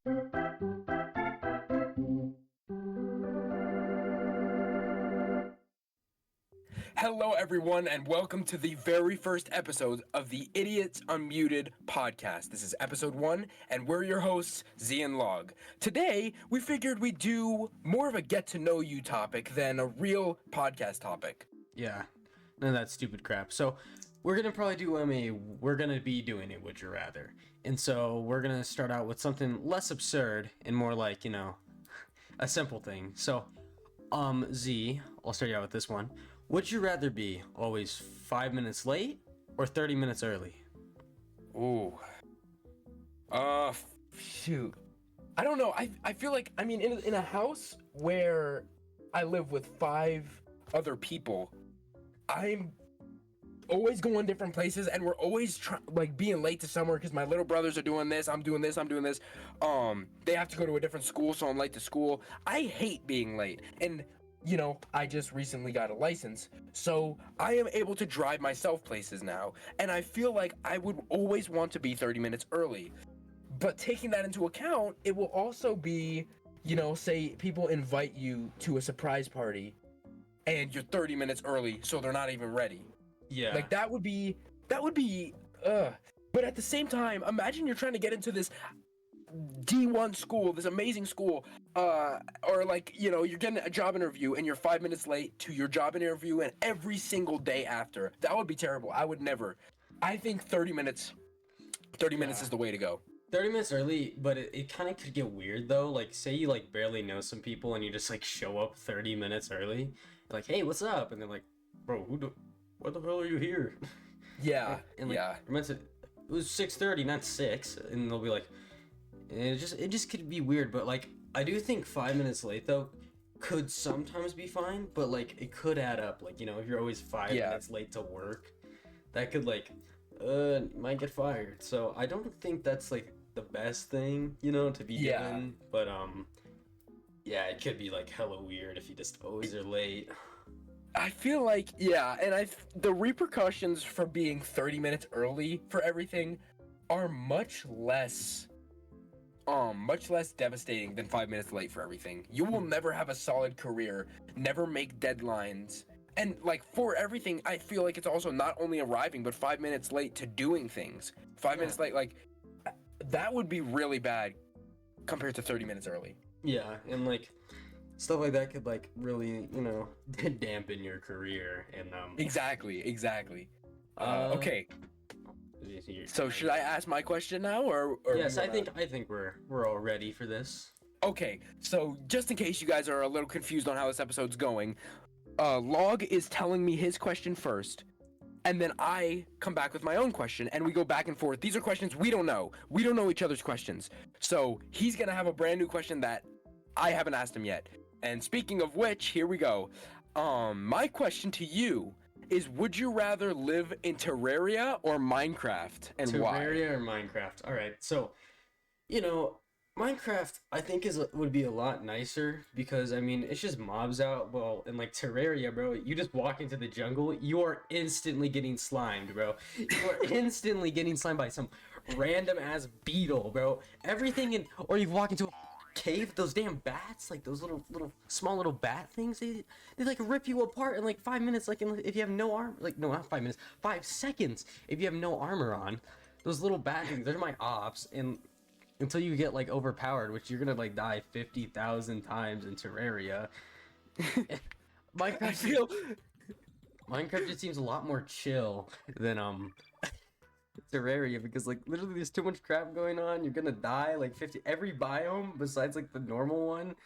Hello, everyone, and welcome to the very first episode of the Idiots Unmuted podcast. This is episode 1, and we're your hosts, Zee and Log. Today, we figured we'd do more of a get-to-know-you topic than a real podcast topic. Yeah, none of that stupid crap. So, we're gonna probably do we're gonna be doing a Would You Rather. And so, we're gonna start out with something less absurd and more like, a simple thing. So, Z, I'll start you out with this one. Would you rather be always 5 minutes late or 30 minutes early? Ooh. Shoot. I don't know. I feel like, in a house where I live with 5 other people, I'm always going different places, and we're always being late to somewhere because my little brothers are doing this, I'm doing this. They have to go to a different school, so I'm late to school. I hate being late, and I just recently got a license, so I am able to drive myself places now, and I feel like I would always want to be 30 minutes early. But taking that into account, it will also be, say people invite you to a surprise party, and you're 30 minutes early, so they're not even ready. Yeah. Like, that would be, but at the same time, imagine you're trying to get into this D1 school, this amazing school, or you're getting a job interview and you're 5 minutes late to your job interview and every single day after. That would be terrible. I would never. I think 30 minutes is the way to go. 30 minutes early, but it kind of could get weird though. Like, say you barely know some people and you just show up 30 minutes early. Like, hey, what's up? And they're like, bro, what the hell are you here? Yeah. And yeah. It was 6:30, not 6, and they'll be like, it just could be weird. But I do think 5 minutes late though could sometimes be fine, but it could add up. If you're always 5 minutes late to work, that could might get fired. So I don't think that's the best thing to be doing. But yeah, it could be hella weird if you just always are late. I feel like, the repercussions for being 30 minutes early for everything are much less devastating than 5 minutes late for everything. You will never have a solid career, never make deadlines, and for everything, I feel like it's also not only arriving, but 5 minutes late to doing things. 5 minutes late, that would be really bad compared to 30 minutes early. Yeah, and stuff like that could really dampen your career. And Exactly. Okay. So should I ask my question now, or yes, I think we're all ready for this. Okay, so just in case you guys are a little confused on how this episode's going, Log is telling me his question first, and then I come back with my own question, and we go back and forth. These are questions we don't know. We don't know each other's questions. So he's gonna have a brand new question that I haven't asked him yet. And speaking of which, here we go. My question to you is, would you rather live in Terraria or Minecraft, and why? Terraria or Minecraft? All right, so Minecraft I think would be a lot nicer because it's just mobs out. Well, in Terraria, bro, you just walk into the jungle, you are instantly getting slimed, bro. You are instantly getting slimed by some random ass beetle, bro. Or you walk into a cave, those damn bats, those little small little bat things, they rip you apart in 5 minutes, if you have no armor, no, not 5 minutes, 5 seconds if you have no armor on. Those little bat things, they're my ops, and until you get overpowered, which you're gonna die 50,000 times in Terraria. Minecraft just seems a lot more chill than Terraria, because literally there's too much crap going on. You're gonna die 50 every biome besides the normal one.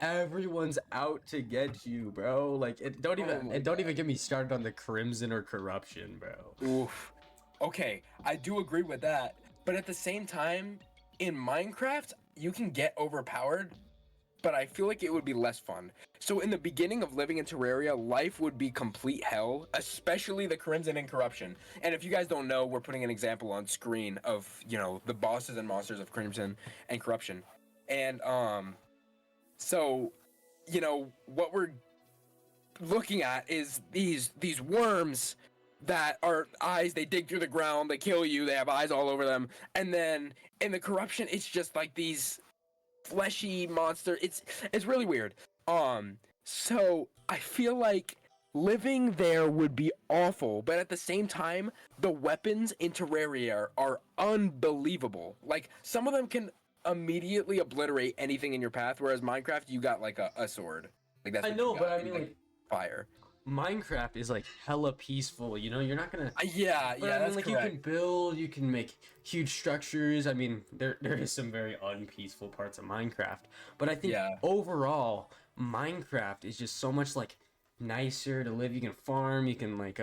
Everyone's out to get you, bro. Don't even get me started on the Crimson or Corruption, bro. Oof. Okay, I do agree with that, but at the same time, in Minecraft you can get overpowered, but I feel like it would be less fun. So in the beginning of living in Terraria, life would be complete hell, especially the Crimson and Corruption. And if you guys don't know, we're putting an example on screen of, the bosses and monsters of Crimson and Corruption. And, so, what we're looking at is these worms that are eyes. They dig through the ground, they kill you, they have eyes all over them. And then in the Corruption, it's just these fleshy monster. It's really weird. So I feel like living there would be awful, but at the same time, the weapons in Terraria are unbelievable. Like some of them can immediately obliterate anything in your path, whereas Minecraft, you got like a sword. Like that's I what know, you but got. I mean, like, fire. Minecraft is like hella peaceful, you know? You're not gonna. Yeah, But yeah, I mean, that's like correct. you can build, you can make huge structures. I mean, there is some very unpeaceful parts of Minecraft, but I think Yeah. overall, Minecraft is just so much like nicer to live. You can farm, you can like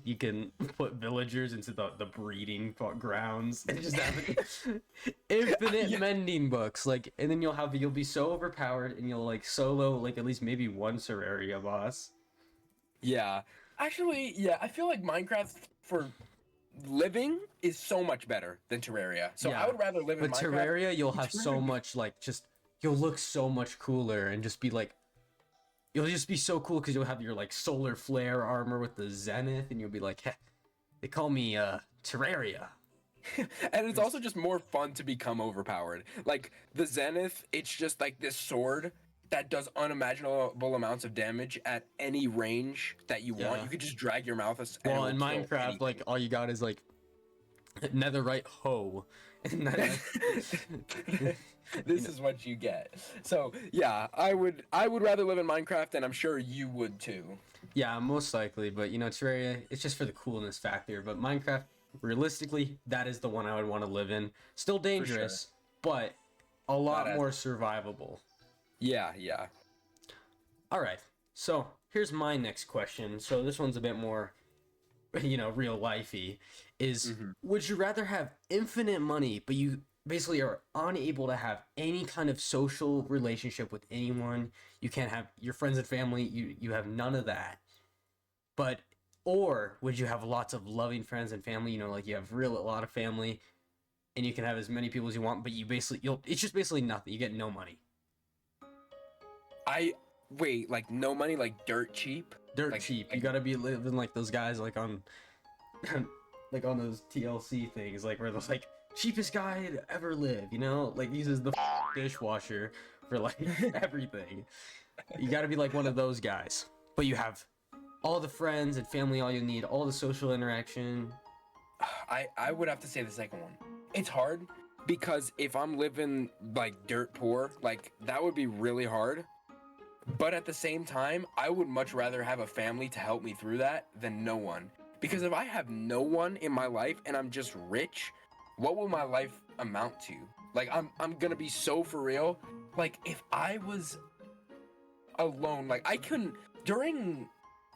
you can put villagers into the breeding grounds and just have infinite Yeah. mending books. Like, and then you'll be so overpowered, and you'll like solo like at least maybe one Terraria boss. Yeah. Actually, yeah, I feel like Minecraft for living is so much better than Terraria. So I Yeah, would rather live in but Minecraft. Terraria, you'll In have so Terraria. much like just you'll look so much cooler and just be like you'll just be so cool because you'll have your like solar flare armor with the zenith and you'll be like, hey, they call me Terraria. And it's also just more fun to become overpowered. Like the Zenith, it's just like this sword that does unimaginable amounts of damage at any range that you want. Yeah. You could just drag your mouth and it Well, will in kill Minecraft, like anything. all you got is like netherite hoe, and then like This is what you get. So yeah, I would rather live in Minecraft, and I'm sure you would too. yeah, most likely. But you know, Terraria, it's just for the coolness factor. But Minecraft, realistically, that is the one I would want to live in. Still dangerous, but a lot Badass. more survivable. Yeah, yeah. All right. So here's my next question. So this one's a bit more, you know, real lifey. Is would you rather have infinite money, but you basically are unable to have any kind of social relationship with anyone? You can't have your friends and family. You have none of that. But or would you have lots of loving friends and family? You know, like you have a lot of family, and you can have as many people as you want. But you'll it's just basically nothing. You get no money. I wait, like no money, like dirt cheap. Dirt Like, cheap. You gotta be living like those guys like on like on those TLC things, like where those like cheapest guy to ever live, you know, like uses the dishwasher for like everything. You gotta be like one of those guys, but you have all the friends and family, all you need, all the social interaction. I would have to say the second one. It's hard because if I'm living like dirt poor, like that would be really hard. But at the same time, I would much rather have a family to help me through that than no one. Because if I have no one in my life and I'm just rich, what will my life amount to? Like I'm gonna be so for real. Like if I was alone, like I couldn't during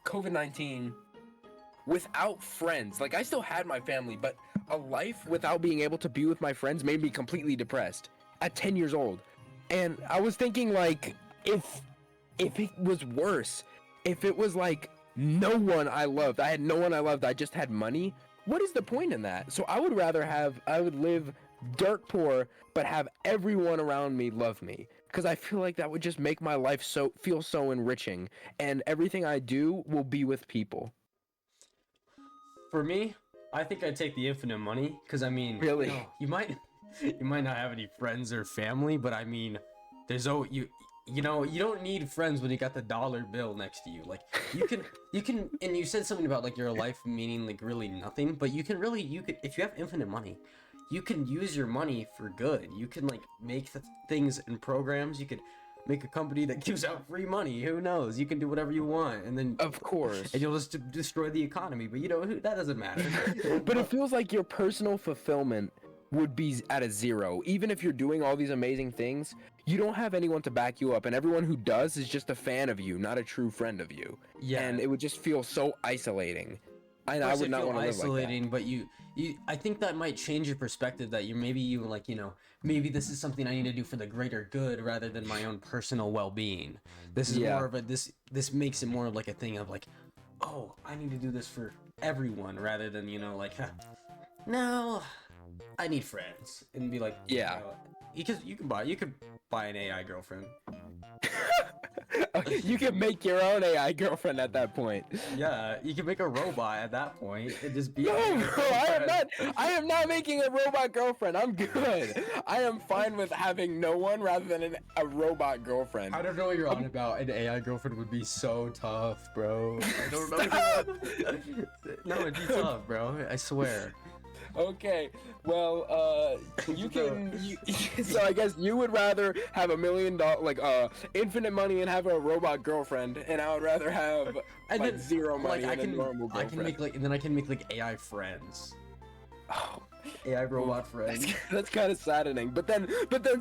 COVID-19 without friends. Like I still had my family, but a life without being able to be with my friends made me completely depressed at 10 years old. And I was thinking like if it was worse, if it was like no one I loved, I had no one I loved, I just had money, what is the point in that? So I would live dirt poor, but have everyone around me love me. Because I feel like that would just make my life feel so enriching, and everything I do will be with people. For me, I think I'd take the infinite money because I mean, Really? you know, you might not have any friends or family, but I mean, there's you know, you don't need friends when you got the dollar bill next to you. Like you can, and you said something about like your life meaning like really nothing, but you could if you have infinite money, you can use your money for good. You can like make things and programs. You could make a company that gives out free money. Who knows? You can do whatever you want, and then Of course. and you'll just destroy the economy. But you know that doesn't matter. But it feels like your personal fulfillment would be at a zero. Even if you're doing all these amazing things, you don't have anyone to back you up, and everyone who does is just a fan of you, not a true friend of you. Yeah. And it would just feel so isolating. And I course would it not feel want to live like that. isolating, but I think that might change your perspective that you like, you know, maybe this is something I need to do for the greater good rather than my own personal well-being. This is Yeah. more of a this makes it more of like a thing of like, oh, I need to do this for everyone rather than, you know, like, no, I need friends and be like, Yeah. you know, you could buy an AI girlfriend. You can make your own AI girlfriend at that point. Yeah, you can make a robot at that point and just be. No, your bro, I am girlfriend. not. I am not making a robot girlfriend. I'm good. I am fine with having no one rather than a robot girlfriend. I don't know what you're on about. An AI girlfriend would be so tough, bro. I don't know. No, it'd be tough, bro. I swear. Okay, well, you can. So I guess you would rather have $1 million, like, infinite money and have a robot girlfriend, and I would rather have And like then, zero money like, and a normal I girlfriend. can make like, and then I can make like AI friends, Oh, AI robot friends. that's kind of saddening. But then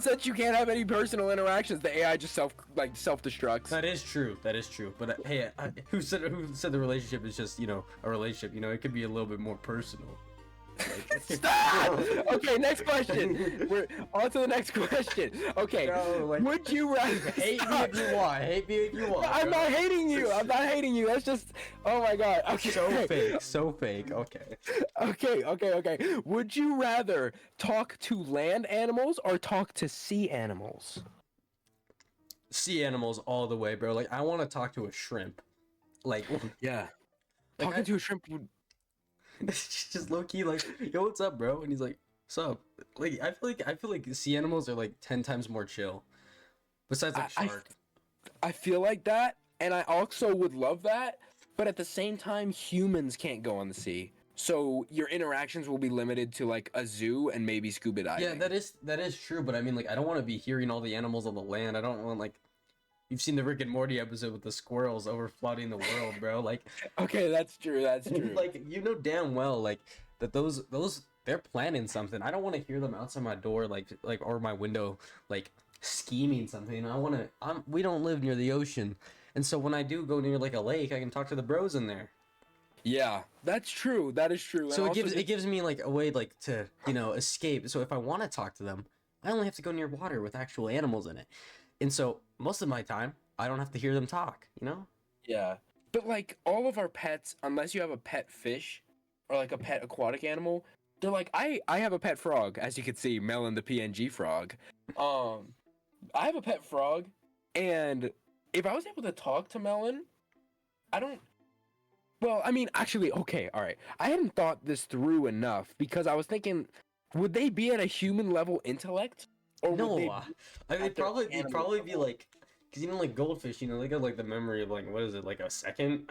since you can't have any personal interactions, the AI just self-destructs. That is true. That is true. But hey, who said the relationship is just a relationship? It could be a little bit more personal. Like, Stop! Okay, next question. We're on to the next question. Okay, No, like, would you rather hate me if you want. Hate me if you want. I'm bro. not hating you. I'm not hating you. That's just, oh my god. Okay. So fake. So fake. Okay. Okay. Would you rather talk to land animals or talk to sea animals? Sea animals all the way, bro. Like I want to talk to a shrimp. Like, Yeah. Like, Talking to a shrimp would. just low key like, yo, what's up, bro? And he's like, what's up? Like I feel like sea animals are like 10 times more chill. Besides like shark. I feel like that, and I also would love that, but at the same time, humans can't go on the sea. So your interactions will be limited to like a zoo and maybe scuba diving. Yeah, that is true, but I mean like I don't want to be hearing all the animals on the land. I don't want like you've seen the Rick and Morty episode with the squirrels over flooding the world, bro. Like Okay, that's true. That's true. like damn well like that those they're planning something. I don't want to hear them outside my door like or my window like scheming something. We don't live near the ocean. And so when I do go near like a lake, I can talk to the bros in there. Yeah, that's true. That is true. So And it gives me like a way like to, escape. So if I want to talk to them, I only have to go near water with actual animals in it. And so most of my time, I don't have to hear them talk, Yeah. But like all of our pets, unless you have a pet fish or like a pet aquatic animal, they're like I have a pet frog, as you can see, Melon the PNG frog. I have a pet frog, and if I was able to talk to Melon, well, I mean, actually, okay, all right. I hadn't thought this through enough because I was thinking, would they be at a human level intellect? Or would No, they I mean, at their they'd animal probably be level? like, because like goldfish, they got like the memory of like, what is it, like a second?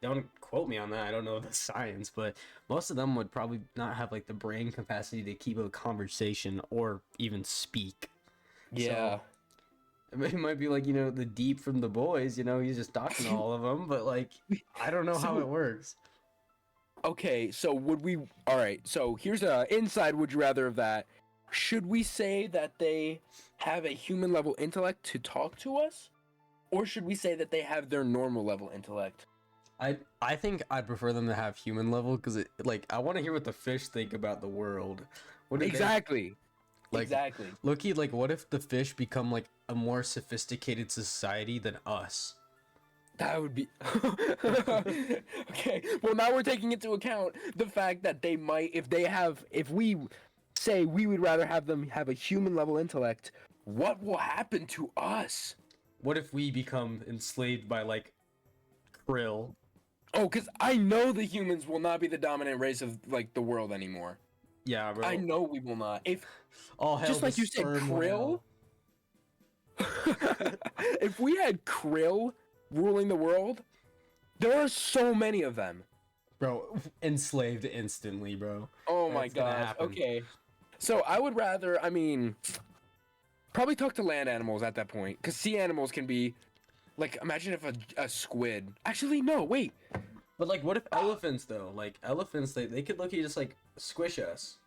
Don't quote me on that. I don't know the science, but most of them would probably not have like the brain capacity to keep a conversation or even speak. Yeah. So, it might be like, the Deep from The Boys, he's just talking to all of them, but like, I don't know how So- it works. Okay, so all right, so here's a inside would you rather of that. Should we say that they have a human level intellect to talk to us? Or should we say that they have their normal level intellect? I think I'd prefer them to have human level because I want to hear what the fish think about the world. What do Exactly. Like, Exactly. Loki, like, what if the fish become like a more sophisticated society than us? That would be okay. Well, now we're taking into account the fact that they might, if we say we would rather have them have a human level intellect, what will happen to us? What if we become enslaved by like krill? Oh, because I know the humans will not be the dominant race of like the world anymore. Yeah, bro. I know we will not. If All hell just the like you said, sperm krill. whale. If we had krill ruling the world, there are so many of them. Bro, enslaved instantly, bro. Oh my That's gonna gosh. happen. Okay. So I would rather, probably talk to land animals at that point, because sea animals can be, like, imagine if a squid. Actually, no, wait. But like, what if elephants though? Like elephants, they could look at you just like squish us.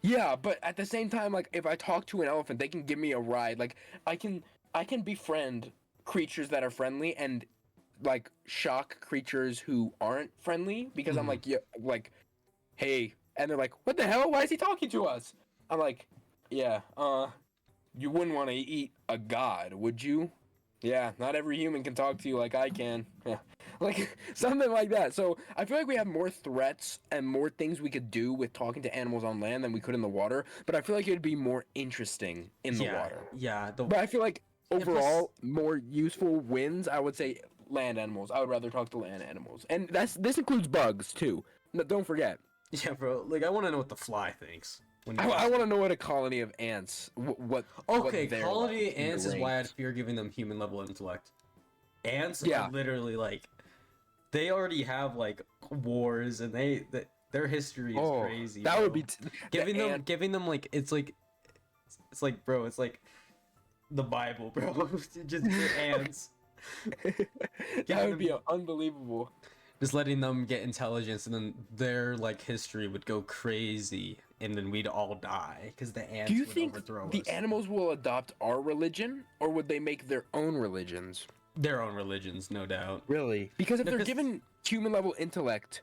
Yeah, but at the same time, like, if I talk to an elephant, they can give me a ride. Like, I can befriend creatures that are friendly and, like, shock creatures who aren't friendly because I'm like, yeah, like, hey, and they're like, what the hell? Why is he talking to us? I'm like, yeah, you wouldn't want to eat a god, would you? Yeah, not every human can talk to you like I can. like something like that. So I feel like we have more threats and more things we could do with talking to animals on land than we could in the water. But I feel like it'd be more interesting in the Yeah, water. yeah. But I feel like And plus- overall, more useful wins. I would say land animals. I would rather talk to land animals, and this includes bugs too. No, don't forget. Yeah, bro. Like, I want to know what the fly thinks. When I want to know what a colony of ants. What? Okay, what they're colony like, ants is the why I'd ranks. fear giving them human level intellect. Ants Yeah. are literally like, they already have like wars, and their history is crazy. That bro. would be giving them like it's like bro, it's like the Bible, bro. Just ants. that would be unbelievable. Just letting them get intelligence, and then their like history would go crazy, and then we'd all die because the ants Do you would think overthrow the us. animals will adopt our religion, or would they make their own religions? Their own religions, no doubt. Really? Because if No, they're 'cause- given human level intellect,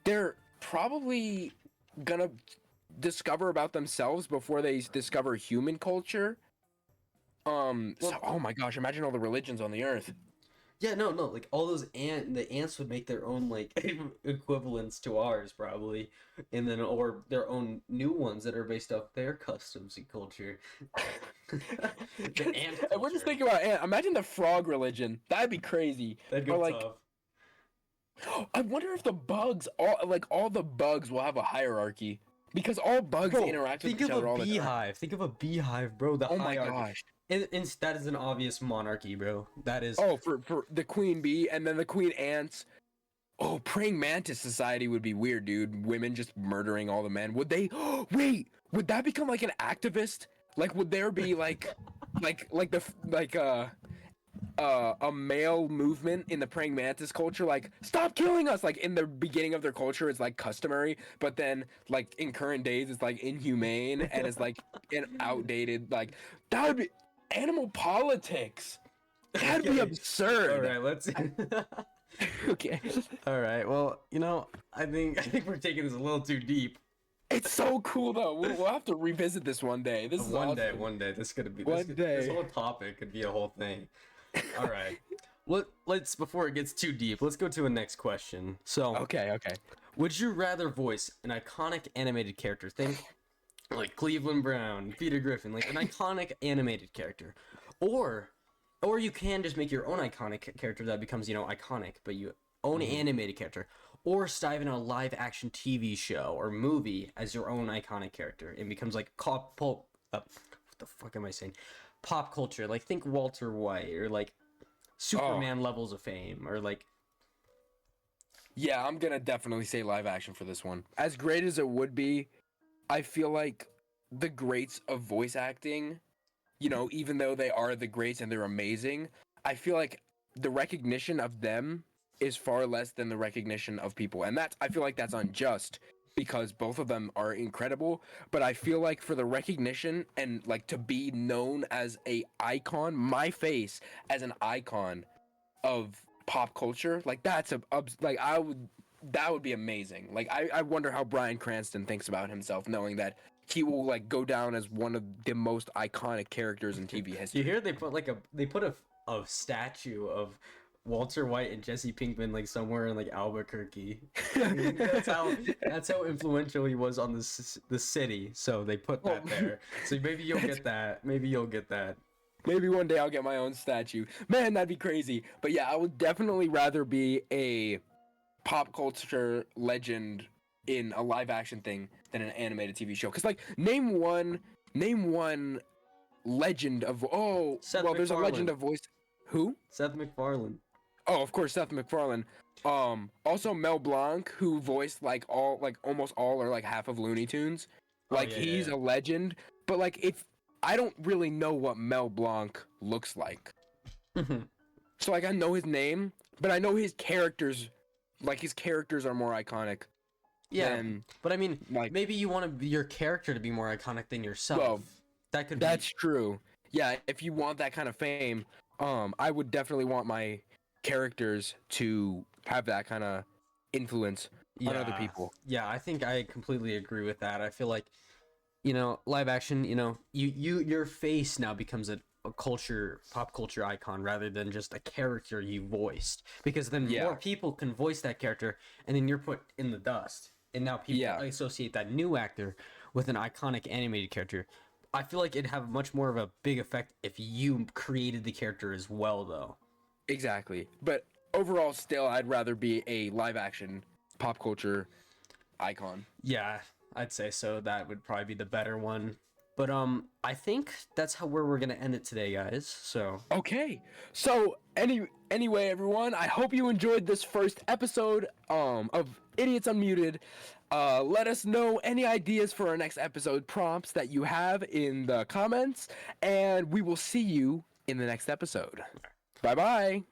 they're probably gonna discover about themselves before they discover human culture. Oh my gosh, imagine all the religions on the earth. Yeah, no, like all those the ants would make their own like equivalents to ours probably, and then or their own new ones that are based off their customs and culture. The ant And we're just thinking about ant. Imagine the frog religion. That'd be crazy. that'd or go like, tough. I wonder if the bugs, all the bugs will have a hierarchy because all bugs Bro, interact with think each of other a all the time. beehive. Think of a beehive, bro. The Oh my hierarchy. gosh. And that is an obvious monarchy, bro. That is. Oh, for the queen bee and then the queen ants. Oh, praying mantis society would be weird, dude. Women just murdering all the men. Would they? Wait, would that become like an activist? Like, would there be like a male movement in the praying mantis culture? Like, stop killing us! Like in the beginning of their culture, it's like customary, but then like in current days, it's like inhumane and it's like an outdated. Like that would be animal politics. That'd be Okay. absurd. All right, let's. Okay. All right. Well, I think we're taking this a little too deep. It's so cool though. We'll have to revisit this one day. This is One day, awesome. one day. This could be One this day. whole topic could be a whole thing. All right. Let's before it gets too deep, let's go to a next question. So, Okay. would you rather voice an iconic animated character? Think like Cleveland Brown, Peter Griffin, like an iconic animated character, or you can just make your own iconic character that becomes iconic, but you own an animated character, or dive in a live action TV show or movie as your own iconic character and becomes like what the fuck am I saying? Pop culture, like think Walter White or like Superman levels of fame or like. Yeah, I'm gonna definitely say live action for this one. As great as it would be, I feel like the greats of voice acting, even though they are the greats and they're amazing, I feel like the recognition of them is far less than the recognition of people. And I feel like that's unjust because both of them are incredible, but I feel like for the recognition and like to be known as a icon, my face as an icon of pop culture, like that would be amazing. Like I wonder how Bryan Cranston thinks about himself knowing that he will like go down as one of the most iconic characters in TV history. You hear they put a statue of Walter White and Jesse Pinkman like somewhere in like Albuquerque. that's how influential he was on the city. So they put that there. So maybe you'll get that. Maybe one day I'll get my own statue. Man, that'd be crazy. But yeah, I would definitely rather be a pop culture legend in a live action thing than an animated TV show. Cause like name one legend of there's a legend of voice. Who? Seth MacFarlane. Oh, of course, Seth MacFarlane. Also Mel Blanc, who voiced almost all or like half of Looney Tunes. He's a legend. But like I don't really know what Mel Blanc looks like. So like I know his name, but I know his characters. Like his characters are more iconic. Yeah, but I mean, like maybe you want your character to be more iconic than yourself. Well, that's true. Yeah, if you want that kind of fame, I would definitely want my characters to have that kind of influence on other people. Yeah, I think I completely agree with that. I feel like, live action, your face now becomes a pop culture icon rather than just a character you voiced, because then more people can voice that character, and then you're put in the dust, and now people associate that new actor with an iconic animated character. I feel like it'd have much more of a big effect if you created the character as well, though. Exactly. But overall, still, I'd rather be a live action pop culture icon. Yeah, I'd say so. That would probably be the better one. But I think that's where we're gonna end it today, guys. So okay. So anyway, everyone, I hope you enjoyed this first episode of Idiots Unmuted. Let us know any ideas for our next episode prompts that you have in the comments, and we will see you in the next episode. Bye bye.